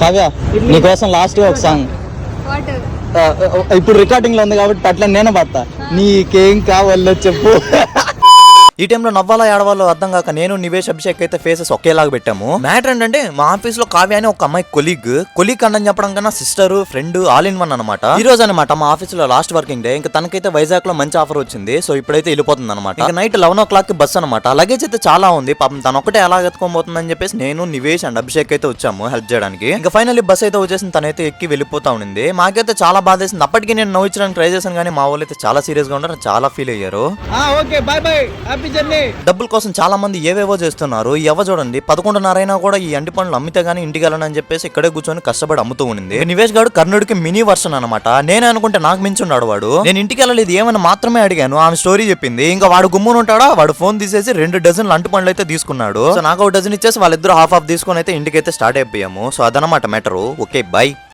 కావ్య నీకోసం లాస్ట్ ఒక సాంగ్ ఇప్పుడు రికార్డింగ్ లో ఉంది కాబట్టి అట్లా నేనే పడతా. నీకేం కావాలో చెప్పు. ఈ టైంలో నవ్వాలో ఏడవాలో అర్థం కాక నేను నివేష్ అభిషేక్ అయితే ఫేసెస్ ఒకేలాగా పెట్టాము. మ్యాటర్ ఏంటంటే మా ఆఫీస్ లో కావ్య అని ఒక అమ్మాయి కొలీగ్ అని చెప్పడం కన్నా sister friend all in one అనమాట. ఈ రోజు అనమాట మా ఆఫీస్ లో లాస్ట్ వర్కింగ్ డే. ఇంకా తనకైతే వైజాగ్ లో మంచి ఆఫర్ వచ్చింది. సో ఇప్పుడైతే వెళ్ళిపోతుంది అనమాట. ఇంకా నైట్ 11 o'clock కి బస్ అనమాట. లగేజ్ అయితే చాలా ఉంది. పాపం తను ఒకటే ఎలా ఎత్తుకోబోతుందని చెప్పేసి నేను నివేష్ అండ్ అభిషేక్ అయితే వచ్చాము హెల్ప్ చేయడానికి. ఇంకా ఫైనల్లీ బస్ అయితే వచ్చేసింది. తనైతే ఎక్కి వెళ్ళిపోతా ఉండింది. మాకైతే చాలా బాధేసింది. అప్పటికి నేను నవ్వించడానికి ట్రై చేశాను కానీ మా వాళ్ళు అయితే చాలా సీరియస్ గా ఉన్నారు. చాలా ఫీల్ అయ్యారు. డబ్బుల కోసం చాలా మంది ఏవేవో చేస్తున్నారు. ఎవ చూడండి 11:30 అయినా కూడా ఈ అంటి పండ్లు అమ్మితే గానీ ఇంటికి వెళ్ళనని చెప్పేసి ఇక్కడే కూర్చొని కష్టపడి అమ్ముతూ ఉంది. నివేష్ గారు కర్ణుడికి మినీ వర్షన్ అనమాట. నేను అనుకుంటే నాకు మించున్నాడు వాడు. నేను ఇంటికి వెళ్ళలేదు ఏమని మాత్రమే అడిగాను. ఆమె స్టోరీ చెప్పింది. ఇంకా వాడు గుమ్మును ఉంటాడా, వాడు ఫోన్ తీసేసి 2 డజన్లు అంటి పండ్లు అయితే తీసుకున్నాడు. సో నాకు 1 డజన్ ఇచ్చేసి వాళ్ళిద్దరు హాఫ్ తీసుకొని అయితే ఇంటికి అయితే స్టార్ట్ అయిపోయాము. సో అదనమాట మ్యాటరు. Okay by.